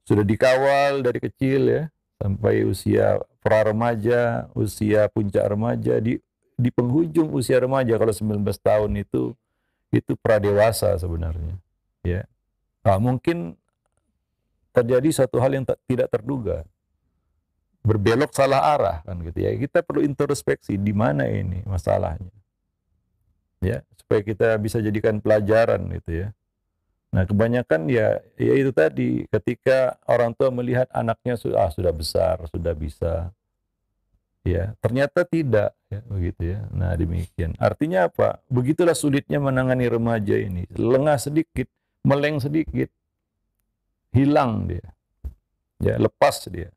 sudah dikawal dari kecil ya sampai usia pra remaja, usia puncak remaja, di penghujung usia remaja kalau 19 tahun itu pradewasa sebenarnya. Ya. Nah, mungkin terjadi satu hal yang tidak terduga, berbelok salah arah kan gitu ya. Kita perlu introspeksi di mana ini masalahnya. Ya, supaya kita bisa jadikan pelajaran gitu ya. Nah, kebanyakan ya itu tadi, ketika orang tua melihat anaknya sudah besar, sudah bisa, ya ternyata tidak, ya begitu ya. Nah, demikian. Artinya apa? Begitulah sulitnya menangani remaja ini. Lengah sedikit, meleng sedikit, hilang dia, ya lepas dia.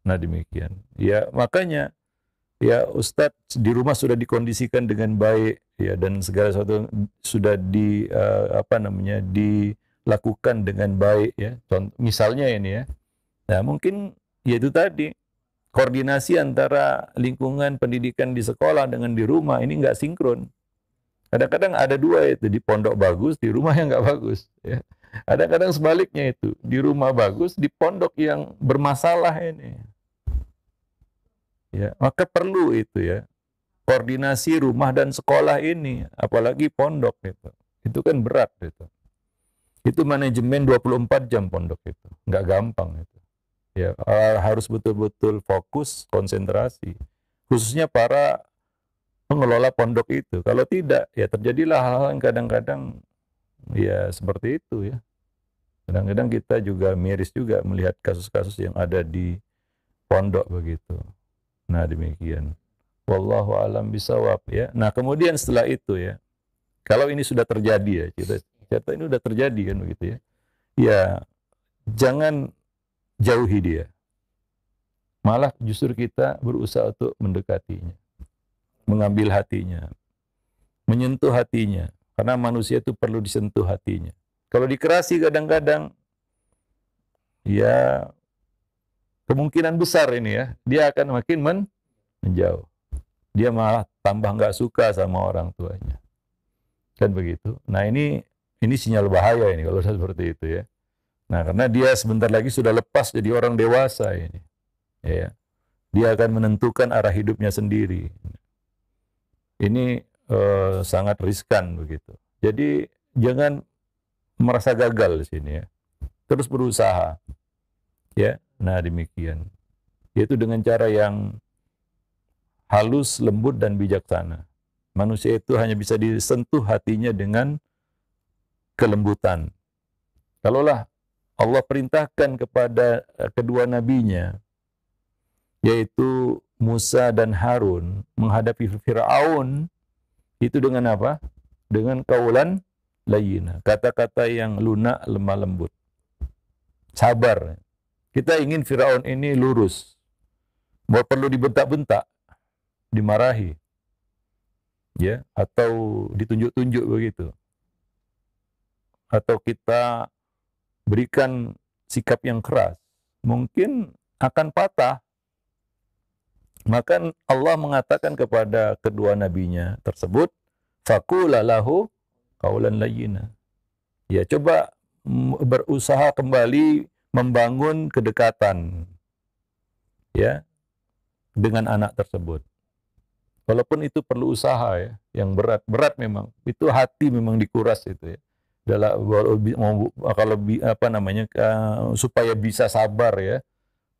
Nah, demikian. Ya, makanya ya Ustadz di rumah sudah dikondisikan dengan baik ya, dan segala sesuatu sudah dilakukan dengan baik ya. Contoh misalnya ini ya. Nah, mungkin ya itu tadi, koordinasi antara lingkungan pendidikan di sekolah dengan di rumah ini nggak sinkron. Kadang-kadang ada dua itu, di pondok bagus, di rumah yang nggak bagus ya. Kadang-kadang sebaliknya itu, di rumah bagus, di pondok yang bermasalah ini. Ya, maka perlu itu ya, koordinasi rumah dan sekolah ini, apalagi pondok itu. Itu kan berat itu. Itu manajemen 24 jam pondok itu. Nggak gampang itu. Ya, harus betul-betul fokus, konsentrasi. Khususnya para pengelola pondok itu. Kalau tidak, ya terjadilah hal-hal yang kadang-kadang ya seperti itu ya. Kadang-kadang kita juga miris juga melihat kasus-kasus yang ada di pondok begitu. Nah, demikian. Wallahu alam bisawab ya. Nah, kemudian setelah itu ya, kalau ini sudah terjadi ya, kita ini sudah terjadi kan begitu ya. Ya, jangan jauhi dia. Malah justru kita berusaha untuk mendekatinya, mengambil hatinya, menyentuh hatinya. Karena manusia itu perlu disentuh hatinya. Kalau dikerasi kadang-kadang, ya kemungkinan besar ini ya, dia akan makin menjauh. Dia malah tambah nggak suka sama orang tuanya. Kan begitu. Nah, ini sinyal bahaya ini kalau seperti itu ya. Nah, karena dia sebentar lagi sudah lepas jadi orang dewasa ini. Ya. Dia akan menentukan arah hidupnya sendiri. Ini sangat riskan begitu. Jadi jangan merasa gagal di sini ya. Terus berusaha. Ya. Nah, demikian. Yaitu dengan cara yang halus, lembut, dan bijaksana. Manusia itu hanya bisa disentuh hatinya dengan kelembutan. Kalaulah Allah perintahkan kepada kedua nabinya, yaitu Musa dan Harun, menghadapi Fir'aun, itu dengan apa? Dengan qaulan layyina, kata-kata yang lunak, lemah lembut. Sabar. Kita ingin Fir'aun ini lurus. Bahwa perlu dibentak-bentak, dimarahi, ya, atau ditunjuk-tunjuk begitu, atau kita berikan sikap yang keras, mungkin akan patah. Maka Allah mengatakan kepada kedua nabinya tersebut, faqula lahu qaulan layyina. Ya, coba berusaha kembali membangun kedekatan ya dengan anak tersebut. Walaupun itu perlu usaha ya, yang berat memang. Itu hati memang dikuras itu ya. Supaya bisa sabar ya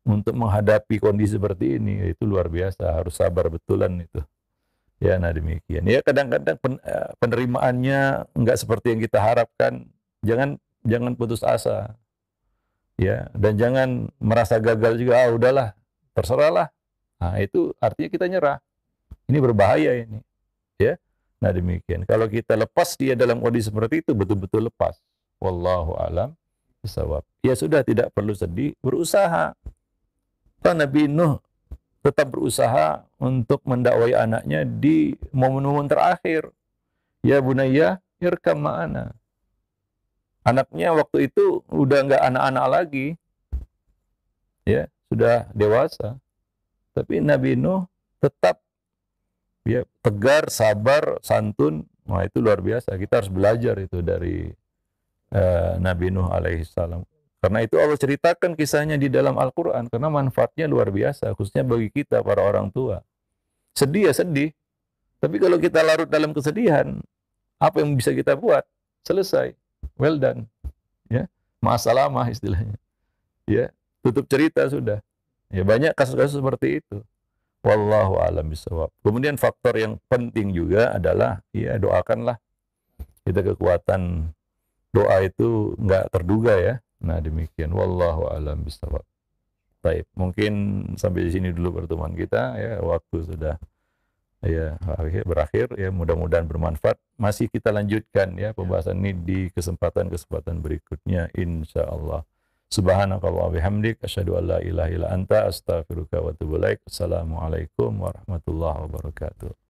untuk menghadapi kondisi seperti ini, itu luar biasa, harus sabar betulan itu. Ya, nah demikian. Ya, kadang-kadang penerimaannya enggak seperti yang kita harapkan. Jangan putus asa. Ya, dan jangan merasa gagal juga, udahlah, terserahlah. Nah, itu artinya kita nyerah. Ini berbahaya ini, ya. Nah, demikian. Kalau kita lepas dia dalam kondisi seperti itu, betul-betul lepas. Wallahu alam bisawab. Ya sudah, tidak perlu sedih, berusaha. Nabi Nuh tetap berusaha untuk mendakwai anaknya di momen-momen terakhir. Ya bunayya, irkam ma'ana. Anaknya waktu itu udah nggak anak-anak lagi, ya sudah dewasa. Tapi Nabi Nuh tetap ya tegar, sabar, santun. Wah, itu luar biasa. Kita harus belajar itu dari Nabi Nuh alaihi salam. Karena itu Allah ceritakan kisahnya di dalam Al-Quran, karena manfaatnya luar biasa, khususnya bagi kita, para orang tua. Sedih ya sedih, tapi kalau kita larut dalam kesedihan, apa yang bisa kita buat? Selesai, well done, ya, ma'asalamah istilahnya, ya, tutup cerita sudah. Ya, banyak kasus-kasus seperti itu. Wallahu a'lam bishawab. Kemudian faktor yang penting juga adalah, ya, doakanlah. Kita kekuatan doa itu nggak terduga ya. Nah demikian. Wallahu a'lam bishawab. Baik, mungkin sampai di sini dulu pertemuan kita ya. Waktu sudah ya berakhir ya. Mudah-mudahan bermanfaat. Masih kita lanjutkan ya pembahasan ini di kesempatan-kesempatan berikutnya insyaallah. Subhanakallah bihamdik asyhadu an la ilaha illa anta astaghfiruka wa atubu ilaik. Assalamualaikum warahmatullahi wabarakatuh.